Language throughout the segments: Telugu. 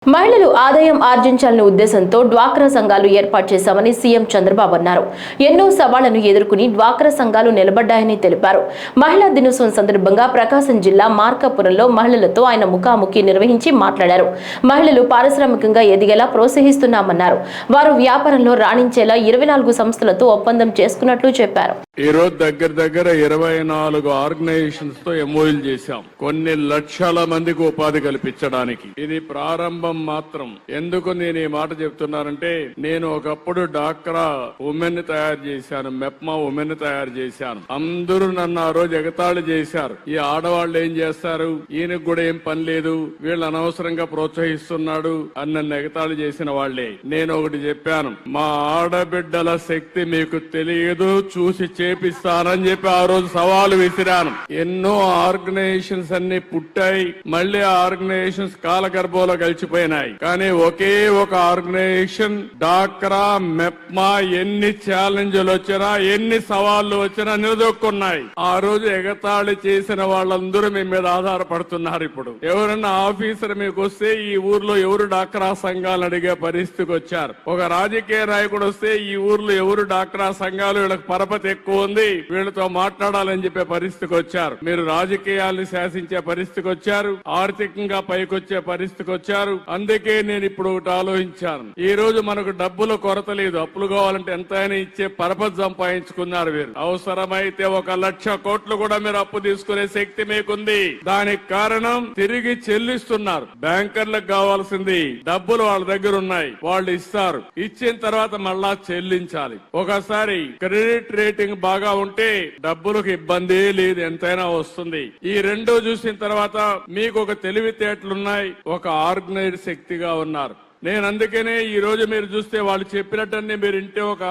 మహిళలు ఆదాయం ఆర్జించాలనే ఉద్దేశంతో డ్వాక్రా సంఘాలు ఏర్పాటు చేశామని సీఎం చంద్రబాబు అన్నారు. ఎన్నో సవాళ్లను ఎదుర్కొని డ్వాక్రా సంఘాలు నిలబడ్డాయని తెలిపారు. మహిళా దినోత్సవం సందర్భంగా ప్రకాశం జిల్లా మార్కాపురంలో మహిళలతో ఆయన ముఖాముఖి నిర్వహించి మాట్లాడారు. మహిళలు పారిశ్రామికంగా ఎదిగేలా ప్రోత్సహిస్తున్నామన్నారు. వారు వ్యాపారంలో రాణించేలా 24 సంస్థలతో ఒప్పందం చేసుకున్నట్లు చెప్పారు. ఈ రోజు దగ్గర 24 ఆర్గనైజేషన్స్ తో ఎంఓయూలు చేశాం. కొన్ని లక్షల మందికి ఉపాధి కల్పించడానికి. ఇది ప్రారంభం మాత్రం. ఎందుకు నేను ఈ మాట చెప్తున్నానంటే, నేను ఒకప్పుడు డాక్రా ఉమెన్ తయారు చేశాను, మెప్మా ఉమెన్ తయారు చేశాను. అందరూ నన్ను ఆ రోజు ఎగతాళి చేశారు. ఈ ఆడవాళ్ళు ఏం చేస్తారు, ఈయనకు కూడా ఏం పని లేదు, వీళ్ళు అనవసరంగా ప్రోత్సహిస్తున్నాడు అని నన్ను ఎగతాళి చేసిన వాళ్లే. నేను ఒకటి చెప్పాను, మా ఆడబిడ్డల శక్తి మీకు తెలియదు, చూసి చేపిస్తానని చెప్పి ఆ రోజు సవాలు విసిరాను. ఎన్నో ఆర్గనైజేషన్స్ అన్ని పుట్టాయి, మళ్లీ ఆ ఆర్గనైజేషన్స్ కాలగర్భంలో కలిసిపోయినాయి. కానీ ఒకే ఒక ఆర్గనైజేషన్ డాక్రా మెప్మా ఎన్ని ఛాలెంజ్లు వచ్చినా, ఎన్ని సవాళ్లు వచ్చినా నిలదొక్కున్నాయి. ఆ రోజు ఎగతాళి చేసిన వాళ్ళందరూ మీ మీద ఆధారపడుతున్నారు. ఇప్పుడు ఎవరన్నా ఆఫీసర్ మీకు వస్తే ఈ ఊర్లో ఎవరు డాక్రా సంఘాలు అడిగే పరిస్థితికి వచ్చారు. ఒక రాజకీయ నాయకుడు వస్తే ఈ ఊర్లో ఎవరు డాక్రా సంఘాలు, వీళ్ళకి పరపతి ఎక్కువ ఉంది, వీళ్ళతో మాట్లాడాలని చెప్పే పరిస్థితికి వచ్చారు. మీరు రాజకీయాల్ని శాసించే పరిస్థితికి వచ్చారు, ఆర్థికంగా పైకొచ్చే పరిస్థితికి వచ్చారు. అందుకే నేను ఇప్పుడు ఒకటి ఆలోచించాను. ఈ రోజు మనకు డబ్బుల కొరత లేదు, అప్పులు కావాలంటే ఎంతైనా ఇచ్చే పరపతి సంపాదించుకున్నారు. మీరు అవసరమైతే 1,00,000 కోట్లు కూడా మీరు అప్పు తీసుకునే శక్తి మీకుంది. దానికి కారణం తిరిగి చెల్లిస్తున్నారు. బ్యాంకర్లకు కావాల్సింది డబ్బులు వాళ్ళ దగ్గర ఉన్నాయి, వాళ్ళు ఇస్తారు. ఇచ్చిన తర్వాత మళ్ళా చెల్లించాలి. ఒకసారి క్రెడిట్ రేటింగ్ బాగా ఉంటే డబ్బులకు ఇబ్బంది లేదు, ఎంతైనా వస్తుంది. ఈ రెండో చూసిన తర్వాత మీకు ఒక తెలివితేటలున్నాయి, ఒక ఆర్గనైజ్డ్ శక్తిగా ఉన్నారు. నేను అందుకనే ఈ రోజు మీరు చూస్తే వాళ్ళు చెప్పినట్టన్నీ మీరు ఇంటే ఒక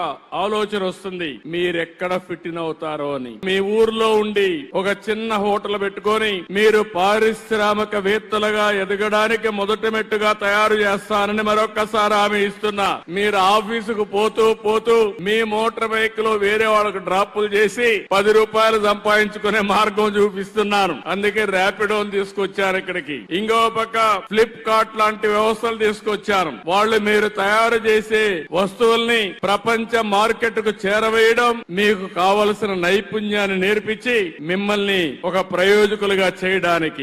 ఆలోచన వస్తుంది, మీరెక్కడ ఫిట్ ఇన్ అవుతారో అని. మీ ఊర్లో ఉండి ఒక చిన్న హోటల్ పెట్టుకొని మీరు పారిశ్రామికవేత్తలుగా ఎదగడానికి మొదటి మెట్టుగా తయారు చేస్తానని మరొక్కసారి హామీ ఇస్తున్నా. మీరు ఆఫీసుకు పోతూ మీ మోటార్ బైక్ లో వేరే వాళ్ళకు డ్రాపులు చేసి 10 రూపాయలు సంపాదించుకునే మార్గం చూపిస్తున్నాను. అందుకే ర్యాపిడోని తీసుకొచ్చాను ఇక్కడికి. ఇంకో పక్క ఫ్లిప్కార్ట్ లాంటి వ్యవస్థలు తీసుకొచ్చారు. వాళ్ళు మీరు తయారు చేసే వస్తువుల్ని ప్రపంచ మార్కెట్ కు చేరవేయడం, మీకు కావలసిన నైపుణ్యాన్ని నేర్పించి మిమ్మల్ని ఒక ప్రయోజకులుగా చేయడానికి